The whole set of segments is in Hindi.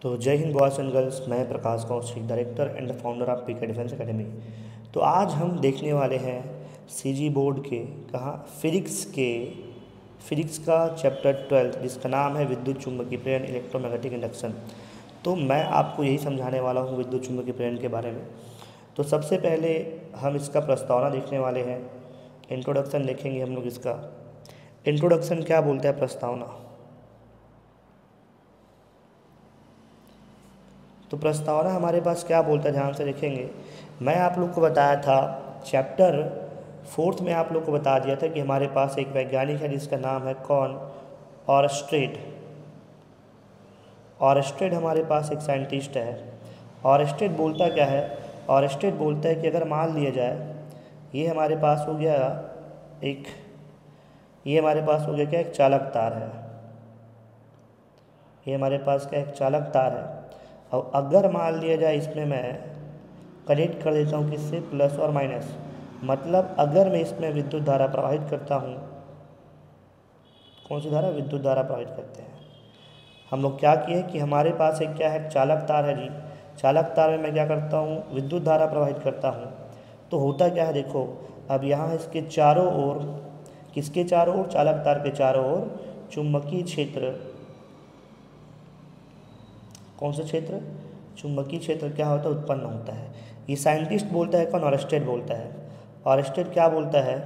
तो जय हिंद बॉयज़ एंड गर्ल्स, मैं Prakash Kaushik, director and founder of PK defence academy. तो आज हम देखने वाले हैं सीजी बोर्ड के फिजिक्स का चैप्टर 12 जिसका नाम है विद्युत चुम्बकीय प्रेरण इलेक्ट्रोमैग्नेटिक इंडक्शन। तो मैं आपको यही समझाने वाला हूँ विद्युत चुम्बकीय प्रेरण के बारे में। तो सबसे पहले हम इसका प्रस्तावना देखने वाले हैं, इंट्रोडक्शन देखेंगे हम लोग इसका। इंट्रोडक्शन क्या बोलता है प्रस्तावना? तो प्रस्तावना हमारे पास क्या बोलता है, ध्यान से देखेंगे। मैं आप लोग को बताया था चैप्टर 4 में, आप लोग को बता दिया था कि हमारे पास एक वैज्ञानिक है जिसका नाम है कौन? ऑरस्टेड। ऑरस्टेड हमारे पास एक साइंटिस्ट है। ऑरस्टेड बोलता क्या है? ऑरस्टेड बोलता है कि अगर मान लिया जाए ये हमारे पास हो गया एक ये हमारे पास हो गया क्या, एक चालक तार है। ये हमारे पास क्या, एक चालक तार है। और अगर मान लिया जाए इसमें मैं कनेक्ट कर देता हूँ किससे, प्लस और माइनस, मतलब अगर मैं इसमें विद्युत धारा प्रवाहित करता हूँ, कौन सी धारा? विद्युत धारा प्रवाहित करते हैं। हम लोग क्या किए कि हमारे पास एक क्या है, चालक तार है जी। चालक तार में मैं क्या करता हूँ, विद्युत धारा प्रवाहित करता हूँ। तो होता क्या है, देखो अब यहाँ इसके चारों ओर, किसके चारों ओर? चालक तार के चारों ओर चुंबकीय क्षेत्र। कौन सा क्षेत्र? चुंबकीय क्षेत्र क्या होता है, उत्पन्न होता है। ये साइंटिस्ट बोलता है कौन? ऑरस्टेड बोलता है। ऑरस्टेड क्या बोलता है?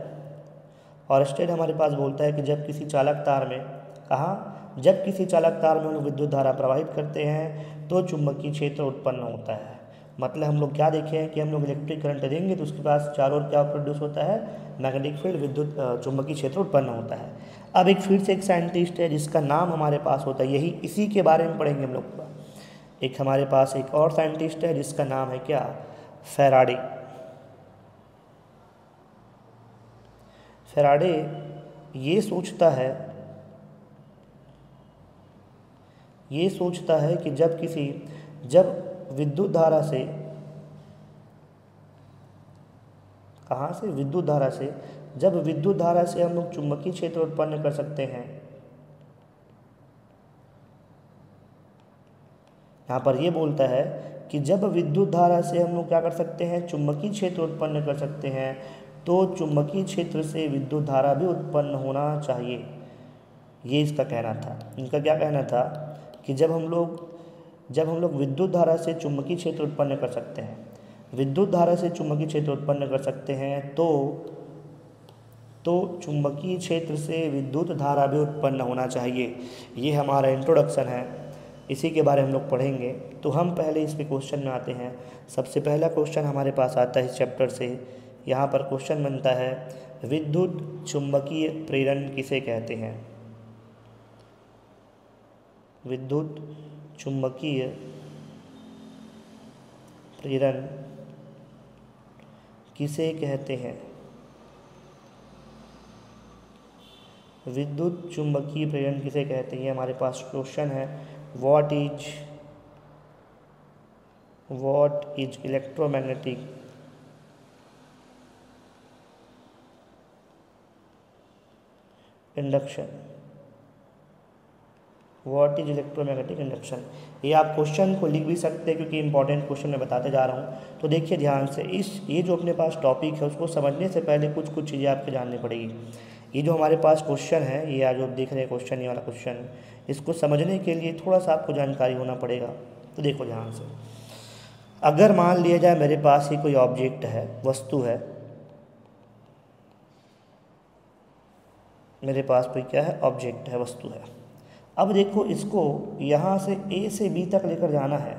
ऑरस्टेड हमारे पास बोलता है कि जब किसी चालक तार में, कहाँ? जब किसी चालक तार में हम लोग विद्युत धारा प्रवाहित करते हैं तो चुंबकीय क्षेत्र उत्पन्न होता है। मतलब हम लोग क्या देखे हैं कि हम लोग इलेक्ट्रिक करंट देंगे तो उसके पास चारों ओर क्या प्रोड्यूस होता है? मैग्नेटिक फील्ड, विद्युत चुंबकीय क्षेत्र उत्पन्न होता है। अब एक फिर से एक साइंटिस्ट है जिसका नाम हमारे पास होता है, यही इसी के बारे में पढ़ेंगे हम लोग। एक हमारे पास एक और साइंटिस्ट है जिसका नाम है क्या? फैराडे। फैराडे ये सोचता है कि जब विद्युत धारा से, कहाँ से? विद्युत धारा से, जब विद्युत धारा से हम लोग चुंबकीय क्षेत्र उत्पन्न कर सकते हैं। यहाँ पर ये बोलता है कि जब विद्युत धारा से हम लोग क्या कर सकते हैं, चुंबकीय क्षेत्र उत्पन्न कर सकते हैं, तो चुंबकीय क्षेत्र से विद्युत धारा भी उत्पन्न होना चाहिए। ये इसका कहना था। इनका क्या कहना था कि जब हम लोग विद्युत धारा से चुंबकीय क्षेत्र उत्पन्न कर सकते हैं, विद्युत धारा से चुंबकीय क्षेत्र उत्पन्न कर सकते हैं, तो चुंबकीय क्षेत्र से विद्युत धारा भी उत्पन्न होना चाहिए। ये हमारा इंट्रोडक्शन है, इसी के बारे में हम लोग पढ़ेंगे। तो हम पहले इसके क्वेश्चन में आते हैं। सबसे पहला क्वेश्चन हमारे पास आता है इस चैप्टर से। यहाँ पर क्वेश्चन बनता है, विद्युत चुंबकीय प्रेरण किसे कहते हैं? विद्युत चुंबकीय प्रेरण किसे कहते हैं? विद्युत चुंबकीय प्रेरण किसे कहते हैं, ये हमारे पास क्वेश्चन है। What is electromagnetic induction? What is electromagnetic induction? ये आप क्वेश्चन को लिख भी सकते हैं क्योंकि इंपॉर्टेंट क्वेश्चन मैं बताते जा रहा हूँ। तो देखिए ध्यान से, ये जो अपने पास टॉपिक है उसको समझने से पहले कुछ चीज़ें आपको जाननी पड़ेगी। ये जो हमारे पास क्वेश्चन है, ये आज जो देख रहे हैं क्वेश्चन, ये वाला क्वेश्चन, इसको समझने के लिए थोड़ा सा आपको जानकारी होना पड़ेगा। तो देखो ध्यान से, अगर मान लिया जाए मेरे पास ही कोई ऑब्जेक्ट है, वस्तु है, मेरे पास कोई क्या है, ऑब्जेक्ट है, वस्तु है। अब देखो इसको यहाँ से ए से बी तक लेकर जाना है।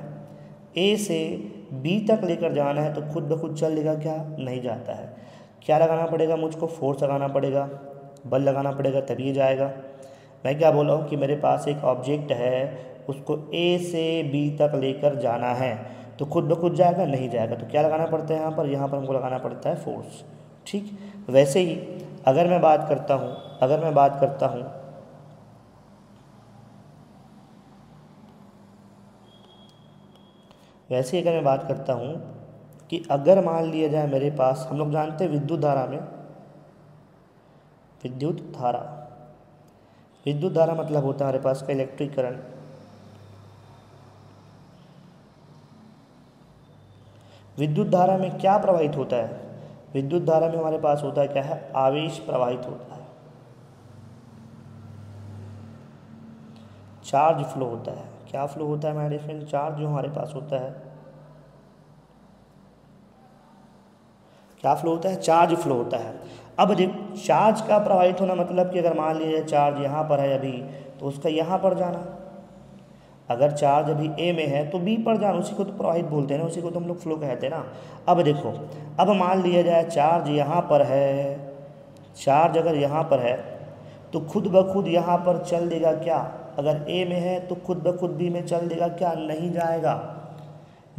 ए से बी तक लेकर जाना है तो खुद ब खुद चलेगा क्या? नहीं जाता है। क्या लगाना पड़ेगा मुझको? फोर्स लगाना पड़ेगा, बल लगाना पड़ेगा, तभी ये जाएगा। मैं क्या बोल रहा हूँ कि मेरे पास एक ऑब्जेक्ट है, उसको ए से बी तक लेकर जाना है, तो खुद ब खुद जाएगा? नहीं जाएगा। तो क्या लगाना पड़ता है यहाँ पर? यहाँ पर हमको लगाना पड़ता है फोर्स। ठीक, वैसे ही अगर मैं बात करता हूँ वैसे ही अगर मैं बात करता हूँ कि अगर मान लिया जाए मेरे पास, हम लोग जानते हैं विद्युत धारा में, विद्युत धारा मतलब होता है हमारे पास का इलेक्ट्रिक करंट। विद्युत धारा में क्या प्रवाहित होता है? विद्युत धारा में हमारे पास होता है क्या है? आवेश प्रवाहित होता है, चार्ज फ्लो होता है। क्या फ्लो होता है हमारे फ्रेंड? चार्ज जो हमारे पास होता है, क्या फ्लो होता है? चार्ज फ्लो होता है। अब देखो, चार्ज का प्रवाहित होना मतलब कि अगर मान लीजिए चार्ज यहाँ पर है अभी, तो उसका यहाँ पर जाना। अगर चार्ज अभी ए में है तो बी पर जाना, उसी को तो प्रवाहित बोलते हैं ना, उसी को तो हम लोग फ्लो कहते हैं ना। अब देखो, अब मान लिया जाए चार्ज यहाँ पर है, चार्ज अगर यहाँ पर है तो खुद ब खुद यहाँ पर चल देगा क्या? अगर ए में है तो खुद ब खुद बी में चल देगा क्या? नहीं जाएगा,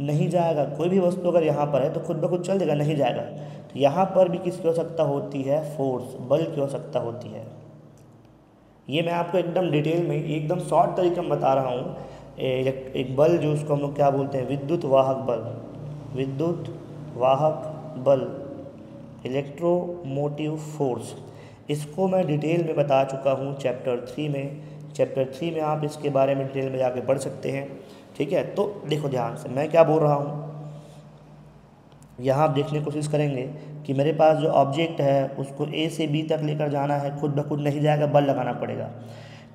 नहीं जाएगा। कोई भी वस्तु अगर यहाँ पर है तो खुद ब खुद चल देगा, नहीं जाएगा। तो यहाँ पर भी किसकी आवश्यकता होती है? फोर्स, बल की आवश्यकता होती है। ये मैं आपको एकदम डिटेल में, एकदम शॉर्ट तरीके में बता रहा हूँ। एक बल जो उसको हम लोग क्या बोलते हैं? विद्युत वाहक बल, विद्युत वाहक बल, इलेक्ट्रोमोटिव फोर्स। इसको मैं डिटेल में बता चुका हूँ चैप्टर 3 में। चैप्टर 3 में आप इसके बारे में डिटेल में जाके पढ़ सकते हैं, ठीक है। तो देखो ध्यान से मैं क्या बोल रहा हूँ, यहाँ आप देखने की कोशिश करेंगे कि मेरे पास जो ऑब्जेक्ट है उसको ए से बी तक लेकर जाना है, खुद ब खुद नहीं जाएगा, बल लगाना पड़ेगा।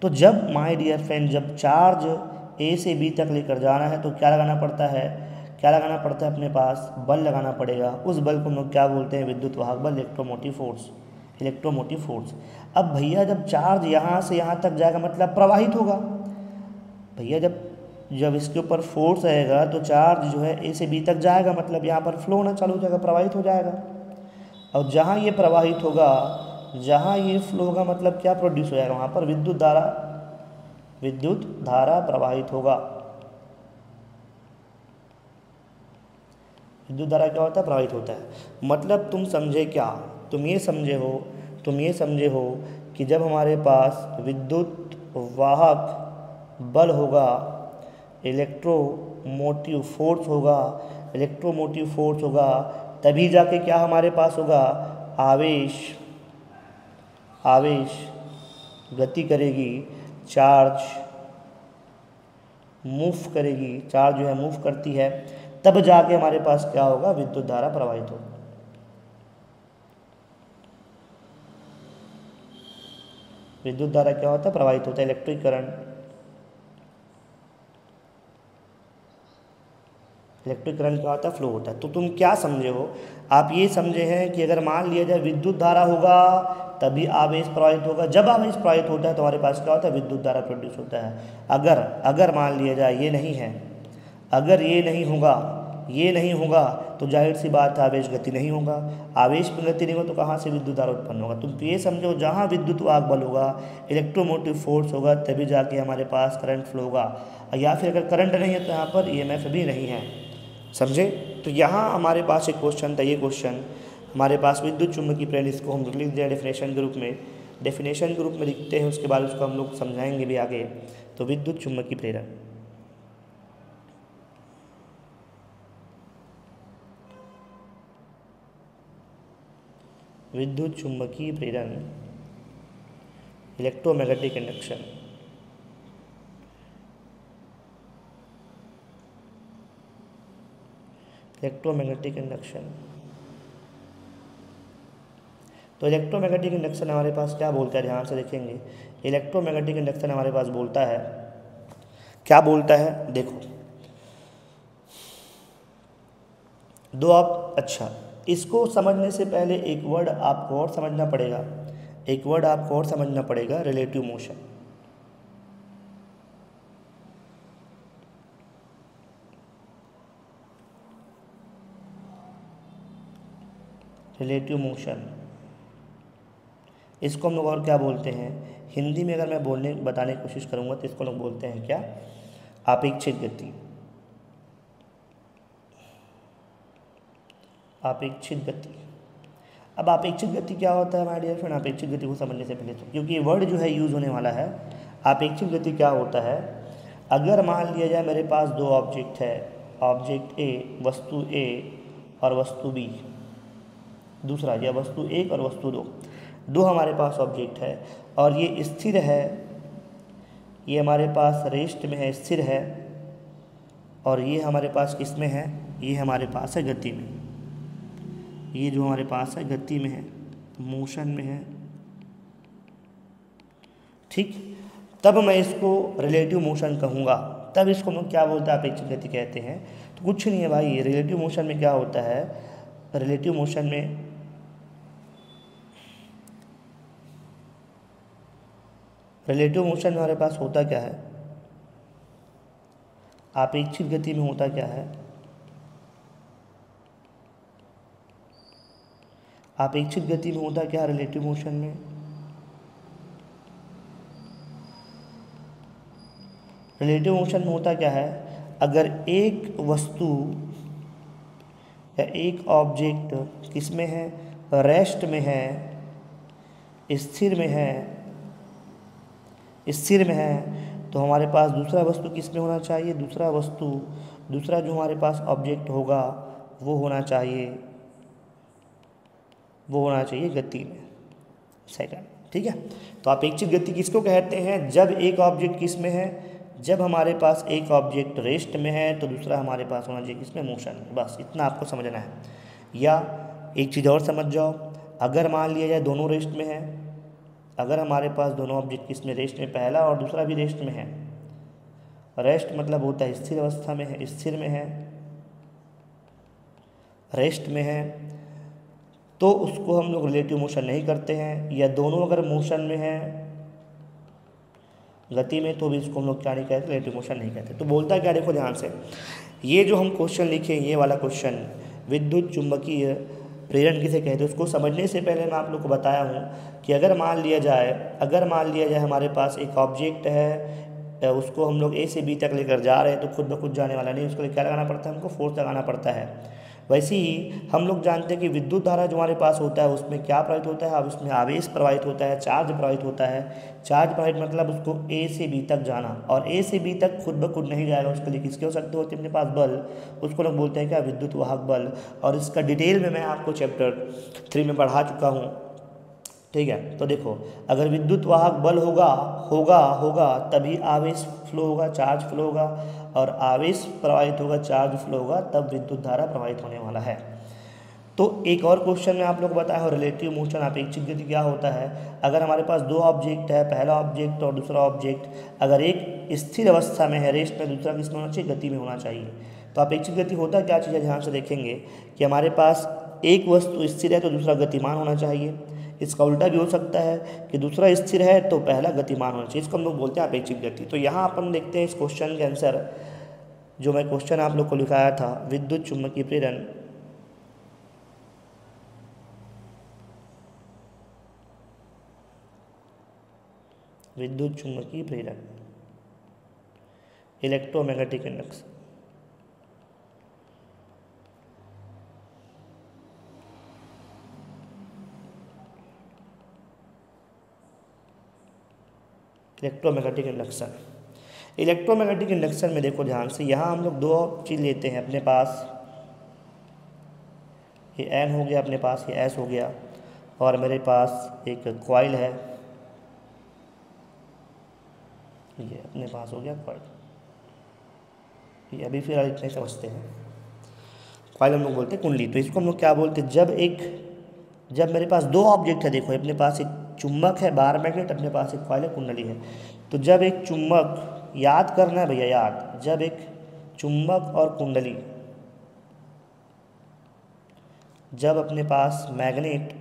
तो जब माय डियर फ्रेंड, जब चार्ज ए से बी तक लेकर जाना है तो क्या लगाना पड़ता है? क्या लगाना पड़ता है? अपने पास बल लगाना पड़ेगा। उस बल को हम लोग क्या बोलते हैं? विद्युत वाहक बल, इलेक्ट्रोमोटिव फोर्स, इलेक्ट्रोमोटिव फोर्स। अब भैया जब चार्ज यहाँ से यहाँ तक जाएगा मतलब प्रवाहित होगा। भैया जब इसके ऊपर फोर्स रहेगा तो चार्ज जो है ए से बी तक जाएगा, मतलब यहाँ पर फ्लो होना चालू हो जाएगा, प्रवाहित हो जाएगा। और जहाँ ये प्रवाहित होगा, जहाँ ये फ्लो होगा, मतलब क्या प्रोड्यूस हो जाएगा? वहाँ पर विद्युत धारा, विद्युत धारा प्रवाहित होगा। विद्युत धारा क्या होता है? प्रवाहित होता है। मतलब तुम समझे क्या? तुम ये समझे हो कि जब हमारे पास विद्युत वाहक बल होगा, इलेक्ट्रोमोटिव फोर्स होगा, इलेक्ट्रोमोटिव फोर्स होगा, तभी जाके क्या हमारे पास होगा? आवेश, आवेश गति करेगी, चार्ज मूव करेगी, चार्ज जो है मूव करती है, तब जाके हमारे पास क्या होगा? विद्युत धारा प्रवाहित होगी। विद्युत धारा क्या होता है? प्रवाहित होता है, इलेक्ट्रिक करंट। इलेक्ट्रिक करंट क्या होता है? फ्लो होता है। तो तुम क्या समझे हो? आप ये समझे हैं कि अगर मान लिया जाए विद्युत धारा होगा तभी आवेश प्रवाहित होगा। जब आवेश प्रवाहित होता है तो हमारे पास क्या होता है? विद्युत धारा प्रोड्यूस होता है। अगर मान लिया जाए ये नहीं है, अगर ये नहीं होगा तो जाहिर सी बात है आवेश गति नहीं होगा। आवेश में गति नहीं होगा तो कहाँ से विद्युत धारा उत्पन्न होगा? तुम तो ये समझो, जहाँ विद्युत वाहक बल होगा, इलेक्ट्रोमोटिव फोर्स होगा, तभी जाके हमारे पास करंट फ्लो होगा। या फिर अगर करंट नहीं है तो यहाँ पर ईएमएफ भी नहीं है। समझे? तो यहाँ हमारे पास एक क्वेश्चन था, ये क्वेश्चन हमारे पास विद्युत चुम्बकीय प्रेरण, इसको हम लिख दिया डेफिनेशन के रूप में, डेफिनेशन के रूप में लिखते हैं, उसके बाद उसको हम लोग समझाएंगे भी आगे। तो विद्युत चुम्बकीय प्रेरण, विद्युत चुम्बकीय प्रेरण, इलेक्ट्रोमैग्नेटिक इंडक्शन, इलेक्ट्रोमैग्नेटिक इंडक्शन। तो इलेक्ट्रोमैग्नेटिक इंडक्शन हमारे पास क्या बोलता है? ध्यान से देखेंगे, इलेक्ट्रोमैग्नेटिक इंडक्शन हमारे पास बोलता है, क्या बोलता है? देखो दो आप, अच्छा, इसको समझने से पहले एक वर्ड आपको और समझना पड़ेगा, एक वर्ड आपको और समझना पड़ेगा, रिलेटिव मोशन। रिलेटिव मोशन, इसको हम लोग और क्या बोलते हैं? हिंदी में अगर मैं बताने की कोशिश करूँगा तो इसको लोग बोलते हैं क्या? आपेक्षिक गति। आपेक्षिक गति। अब आपेक्षिक गति क्या होता है हमारे डियर फ्रेंड? आपेक्षिक गति को समझने से पहले तो, क्योंकि ये वर्ड जो है यूज़ होने वाला है, आपेक्षिक गति क्या होता है? अगर मान लिया जाए मेरे पास दो ऑब्जेक्ट है, ऑब्जेक्ट ए, वस्तु ए और वस्तु बी, दूसरा या वस्तु एक और वस्तु दो हमारे पास ऑब्जेक्ट है, और ये स्थिर है, ये हमारे पास रेस्ट में है, स्थिर है, और ये हमारे पास किस में है? ये हमारे पास है गति में, ये जो हमारे पास है गति में है, मोशन में है, ठीक। तब मैं इसको रिलेटिव मोशन कहूँगा, तब इसको हम लोग क्या बोलते हैं, अपेक्षित गति कहते हैं। तो कुछ नहीं है भाई, रिलेटिव मोशन में क्या होता है, रिलेटिव मोशन में हमारे पास होता क्या है, अपेक्षित गति में होता क्या है, अपेक्षित गति में होता क्या है रिलेटिव मोशन में, रिलेटिव मोशन में होता क्या है, अगर एक वस्तु या एक ऑब्जेक्ट किस में है, रेस्ट में है, स्थिर में है, तो हमारे पास दूसरा वस्तु किस में होना चाहिए, दूसरा जो हमारे पास ऑब्जेक्ट होगा वो होना चाहिए गति में, सेकंड, ठीक है। तो अपेक्षित गति किसको कहते हैं, जब एक ऑब्जेक्ट किस में है, जब हमारे पास एक ऑब्जेक्ट रेस्ट में है तो दूसरा हमारे पास होना चाहिए किसमें, मोशन में। बस इतना आपको समझना है। या एक चीज़ और समझ जाओ, अगर मान लिया जाए दोनों रेस्ट में है, अगर हमारे पास दोनों ऑब्जेक्ट किसमें, रेस्ट में, पहला और दूसरा भी रेस्ट में है, रेस्ट मतलब होता है स्थिर अवस्था में है, स्थिर में है, रेस्ट में है, तो उसको हम लोग रिलेटिव मोशन नहीं करते हैं। या दोनों अगर मोशन में है गति में, तो भी इसको हम लोग क्या नहीं कहते, रिलेटिव मोशन नहीं कहते। तो बोलता क्या, देखो ध्यान से, ये जो हम क्वेश्चन लिखे, ये वाला क्वेश्चन विद्युत चुंबकीय प्रेरण किसे कहते हैं, उसको समझने से पहले मैं आप लोग को बताया हूँ कि अगर मान लिया जाए हमारे पास एक ऑब्जेक्ट है, उसको हम लोग ए से बी तक लेकर जा रहे हैं, तो खुद ब खुद जाने वाला नहीं, उसके लिए क्या लगाना पड़ता है, हमको फोर्स लगाना पड़ता है। वैसे ही हम लोग जानते हैं कि विद्युत धारा जो हमारे पास होता है उसमें क्या प्रवाहित होता है, अब उसमें आवेश प्रवाहित होता है, चार्ज प्रवाहित होता है। चार्ज प्रवाहित मतलब उसको ए से बी तक जाना, और ए से बी तक खुद ब खुद नहीं जाएगा, उसके लिए किसके आवश्यकता होती है, अपने पास बल, उसको लोग बोलते हैं क्या, विद्युत वाहक बल। और इसका डिटेल में मैं आपको चैप्टर 3 में पढ़ा चुका हूँ, ठीक है। तो देखो, अगर विद्युत वाहक बल होगा तभी आवेश फ्लो होगा, चार्ज फ्लो होगा, और आवेश प्रवाहित होगा, चार्ज फ्लो होगा, तब विद्युत धारा प्रवाहित होने वाला है। तो एक और क्वेश्चन में आप लोग बताया हो, रिलेटिव मोशन अपेक्षित गति क्या होता है, अगर हमारे पास दो ऑब्जेक्ट है, पहला ऑब्जेक्ट और दूसरा ऑब्जेक्ट, अगर एक स्थिर अवस्था में है, रेस्ट में, दूसरा किस में होना चाहिए, गति में होना चाहिए। तो अपेक्षित गति होता क्या चीज़ है, ध्यान से देखेंगे कि हमारे पास एक वस्तु स्थिर है तो दूसरा गतिमान होना चाहिए। इसका उल्टा भी हो सकता है कि दूसरा स्थिर है तो पहला गतिमान होना चाहिए, इसको हम लोग बोलते हैं अपेक्षित गति। तो यहाँ अपन देखते हैं इस क्वेश्चन के आंसर, जो मैं क्वेश्चन आप लोग को लिखाया था, विद्युत चुम्बकीय प्रेरण, विद्युत चुम्बकीय प्रेरण, इलेक्ट्रोमैग्नेटिक इंडक्शन। इलेक्ट्रोमैग्नेटिक इंडक्शन में देखो ध्यान से, यहाँ हम लोग दो चीज़ लेते हैं अपने पास, ये एन हो गया, अपने पास ये एस हो गया, और मेरे पास एक कॉइल है, ये अपने पास हो गया कॉइल। ये अभी फिलहाल इतने समझते हैं, कॉइल हम लोग बोलते हैं कुंडली। तो इसको हम लोग क्या बोलते हैं, जब मेरे पास दो ऑब्जेक्ट है, देखो अपने पास एक चुम्बक है, बार मैग्नेट, अपने पास एक कॉइल है, कुंडली है। तो जब एक चुम्बक, याद करना है भैया, याद, जब एक चुम्बक और कुंडली, जब अपने पास मैग्नेट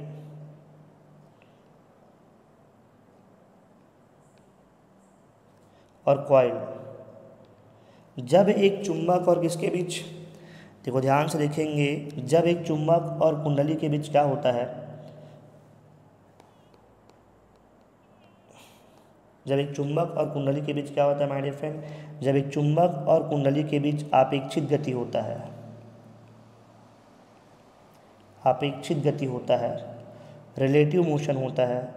और कॉइल, जब एक चुम्बक और किसके बीच, देखो ध्यान से देखेंगे, जब एक चुम्बक और कुंडली के बीच क्या होता है, जब एक चुम्बक और कुंडली के बीच क्या होता है माय डियर फ्रेंड, जब एक चुम्बक और कुंडली के बीच अपेक्षित गति होता है, अपेक्षित गति होता है, रिलेटिव मोशन होता है।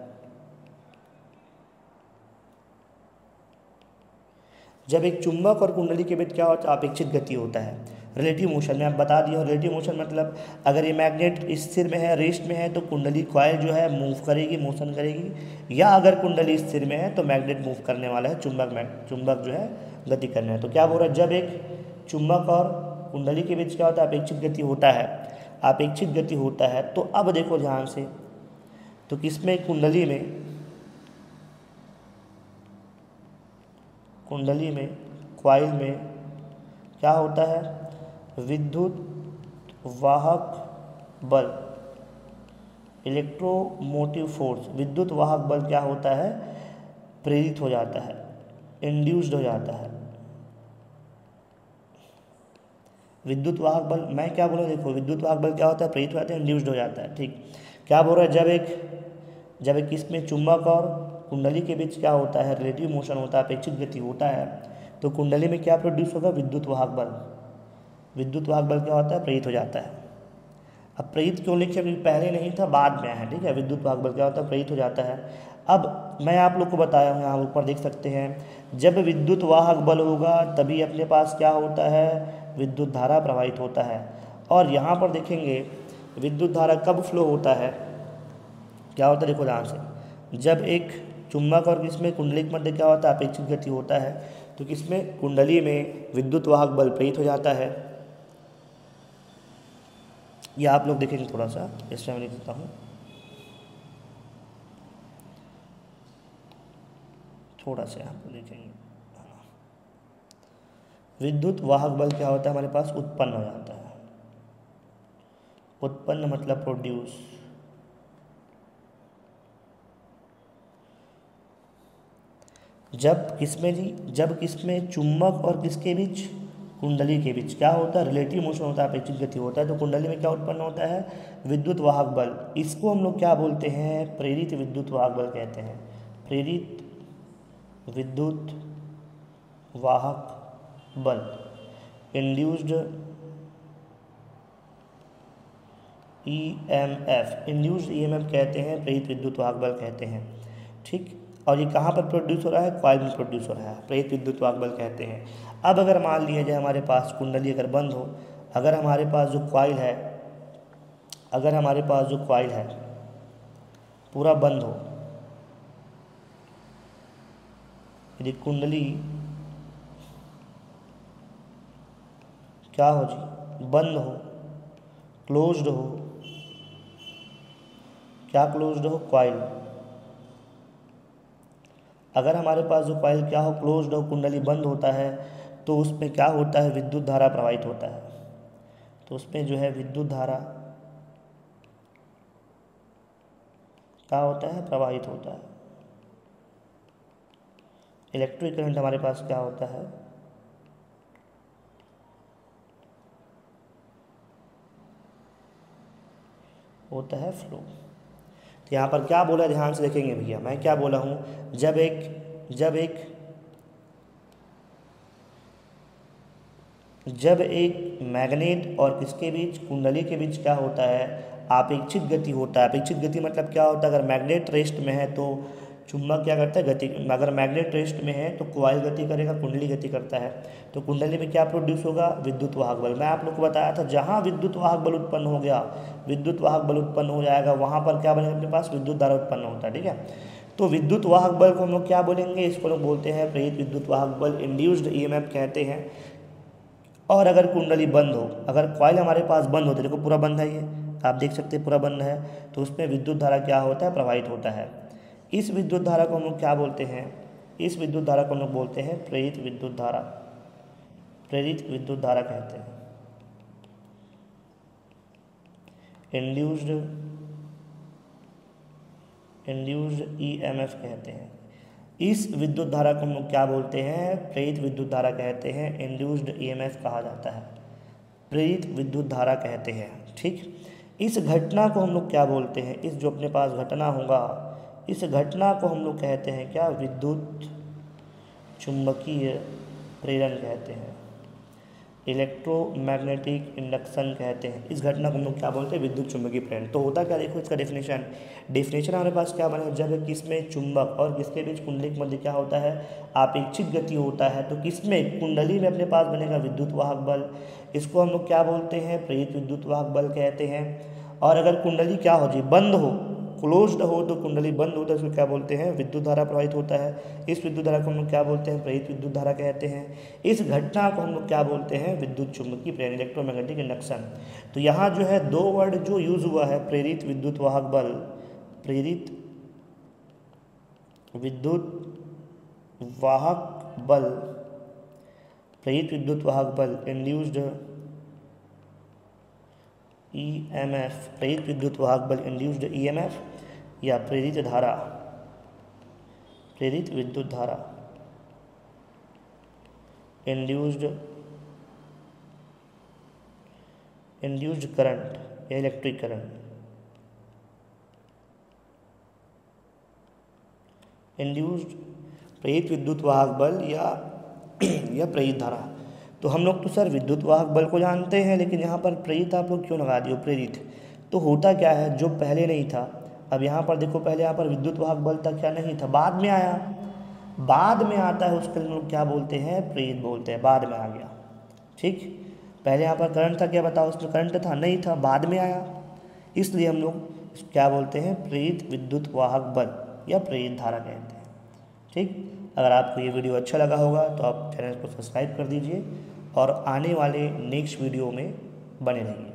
जब एक चुम्बक और कुंडली के बीच क्या होता है, अपेक्षित गति होता है, रिलेटिव मोशन में आप बता दिया। रिलेटिव मोशन मतलब अगर ये मैग्नेट स्थिर में है, रेस्ट में है, तो कुंडली कॉइल जो है मूव करेगी, मोशन करेगी, या अगर कुंडली स्थिर में है तो मैग्नेट मूव करने वाला है, चुंबक जो है गति करना है। तो क्या बोल रहा है, जब एक चुम्बक और कुंडली के बीच क्या होता है, अपेक्षित गति होता है, अपेक्षित गति होता है। तो अब देखो ध्यान से, तो किसमें, कुंडली में कॉइल में क्या होता है, विद्युत वाहक बल, इलेक्ट्रोमोटिव फोर्स, विद्युत वाहक बल क्या होता है, प्रेरित हो जाता है, इंड्यूस्ड हो जाता है। विद्युत वाहक बल, मैं क्या बोलूँ, देखो विद्युत वाहक बल क्या होता है, प्रेरित हो जाता है, इंड्यूस्ड हो जाता है। ठीक, क्या बोल रहा है, जब एक इसमें चुंबक और कुंडली के बीच क्या होता है, रिलेटिव मोशन होता है, अपेक्षित गति होता है, तो कुंडली में क्या प्रोड्यूस होगा, विद्युत वाहक बल। विद्युत वाहक बल क्या होता है, प्रेरित हो जाता है। अब प्रेरित क्यों लिखे, क्योंकि पहले नहीं था, बाद में है। ठीक है, विद्युत वाहक बल क्या होता है, प्रेरित हो जाता है। अब मैं आप लोग को बताया हूँ, यहाँ ऊपर देख सकते हैं, जब विद्युत वाहक बल होगा तभी अपने पास क्या होता है, विद्युत धारा प्रवाहित होता है। और यहाँ पर देखेंगे विद्युत धारा कब फ्लो होता है, क्या होता है, देखो ध्यान से, जब एक चुंबक और किसमें, कुंडली के मध्य क्या होता है, अपेक्षित गति होता है, तो किसमें, कुंडली में विद्युत वाहक बल प्रेरित हो जाता है। ये आप लोग देखेंगे, थोड़ा सा इसमें मैं लिख देता हूँ, थोड़ा सा यहाँ पर देखेंगे, विद्युत वाहक बल क्या होता है, हमारे पास उत्पन्न हो जाता है। उत्पन्न मतलब प्रोड्यूस। जब किसमें जी, जब किसमें, चुंबक और किसके बीच, कुंडली के बीच क्या होता है, रिलेटिव मोशन होता है, अपेक्षित गति होता है, तो कुंडली में क्या उत्पन्न होता है, विद्युत वाहक बल। इसको हम लोग क्या बोलते हैं, प्रेरित विद्युत वाहक बल कहते हैं। प्रेरित विद्युत वाहक बल, इंड्यूस्ड ईएमएफ, इंड्यूस्ड ईएमएफ कहते हैं, प्रेरित विद्युत वाहक बल कहते हैं। ठीक, और ये कहाँ पर प्रोड्यूस हो रहा है, कॉइल में प्रोड्यूस हो रहा है, प्रेरित विद्युत वाहक बल कहते हैं। अब अगर मान लिया जाए हमारे पास कुंडली अगर बंद हो, अगर हमारे पास जो कॉइल है, अगर हमारे पास जो कॉइल है पूरा बंद हो, यदि कुंडली क्या हो जी, बंद हो, क्लोज्ड हो, क्या क्लोज्ड हो, कॉइल। अगर हमारे पास जो कॉइल क्या हो, क्लोज्ड हो, कुंडली बंद होता है, तो उसमें क्या होता है, विद्युत धारा प्रवाहित होता है। तो उसमें जो है विद्युत धारा क्या होता है, प्रवाहित होता है। इलेक्ट्रिक करंट हमारे पास क्या होता है, होता है फ्लो। तो यहाँ पर क्या बोला, ध्यान से देखेंगे भैया, मैं क्या बोला हूँ, जब एक मैग्नेट और किसके बीच, कुंडली के बीच क्या होता है, अपेक्षित गति होता है। अपेक्षित गति मतलब क्या होता है, अगर मैग्नेट रेस्ट में है तो चुंबक क्या करता है, गति, अगर मैग्नेट रेस्ट में है तो कॉइल गति करेगा, कुंडली गति करता है। तो कुंडली में क्या प्रोड्यूस होगा, विद्युत वाहक बल। मैं आप लोग को बताया था, जहाँ विद्युत वाहक बल उत्पन्न हो गया, विद्युत वाहक बल उत्पन्न हो जाएगा, वहाँ पर क्या बनेगा, अपने पास विद्युत धारा उत्पन्न होता है। ठीक है, तो विद्युत वाहक बल को हम लोग क्या बोलेंगे, इसको लोग बोलते हैं प्रेरित विद्युत वाहक बल, इंड्यूस्ड ईएमएफ कहते हैं। और अगर कुंडली बंद हो, अगर कॉइल हमारे पास बंद होते, देखो पूरा बंद है, ये आप देख सकते हैं पूरा बंद है, तो उसमें विद्युत धारा क्या होता है, प्रवाहित होता है। इस विद्युत धारा को हम लोग क्या बोलते हैं, इस विद्युत धारा को हम लोग बोलते हैं प्रेरित विद्युत धारा, प्रेरित विद्युत धारा कहते हैं, इंड्यूस्ड ईएमएफ कहते हैं। इस विद्युत धारा को हम लोग क्या बोलते हैं, प्रेरित विद्युत धारा कहते हैं, इंड्यूस्ड ईएमएफ कहा जाता है, प्रेरित विद्युत धारा कहते हैं। ठीक, इस घटना को हम लोग क्या बोलते हैं, इस जो अपने पास घटना होगा, इस घटना को हम लोग कहते हैं क्या, विद्युत चुंबकीय प्रेरण कहते हैं, इलेक्ट्रोमैग्नेटिक इंडक्शन कहते हैं। इस घटना को हम लोग क्या बोलते हैं, विद्युत चुंबकीय प्रेरण। तो होता क्या, देखो इसका डेफिनेशन हमारे पास क्या बना, जब किसमें चुंबक और किसके बीच, कुंडली के मध्य क्या होता है, अपेक्षित गति होता है, तो किसमें, कुंडली में अपने पास बनेगा विद्युत वाहक बल। इसको हम लोग क्या बोलते हैं, प्रेरित विद्युत वाहक बल कहते हैं। और अगर कुंडली क्या हो जी, बंद हो, क्लोज्ड हो तो कुंडली बंद हो तो इसको क्या बोलते हैं, विद्युत धारा प्रवाहित होता है। इस विद्युत धारा को हम लोग क्या बोलते हैं, प्रेरित विद्युत धारा कहते हैं। इस घटना को हम लोग क्या बोलते हैं, विद्युत चुम्बकीय प्रेरण, इलेक्ट्रोमैग्नेटिक इंडक्शन। तो यहाँ जो है दो वर्ड जो यूज हुआ है, प्रेरित विद्युत वाहक बल, प्रेरित विद्युत वाहक बल, प्रेरित विद्युत वाहक बल, इंड्यूस्ड EMF, प्रेरित विद्युत वाहक बल, इंड्यूस्ड EMF, या प्रेरित धारा, प्रेरित विद्युत धारा, इंड्यूस्ड करंट या इलेक्ट्रिक करंट, इंड्यूस्ड प्रेरित विद्युत वाहक बल या प्रेरित धारा। तो हम लोग तो सर विद्युत वाहक बल को जानते हैं, लेकिन यहाँ पर प्रेरित आप लोग क्यों लगा दिए, प्रेरित। तो होता क्या है, जो पहले नहीं था, अब यहाँ पर देखो, पहले यहाँ पर विद्युत वाहक बल तक क्या नहीं था, बाद में आया, बाद में आता है, उसके हम लोग क्या बोलते हैं, प्रेरित बोलते हैं, बाद में आ गया। ठीक, पहले यहाँ पर करंट था, क्या बताओ, उसमें करंट था नहीं था, बाद में आया, इसलिए हम लोग क्या बोलते हैं, प्रेरित विद्युत वाहक बल या प्रेरित धारा कहते हैं। ठीक, अगर आपको ये वीडियो अच्छा लगा होगा तो आप चैनल को सब्सक्राइब कर दीजिए और आने वाले नेक्स्ट वीडियो में बने रहिए।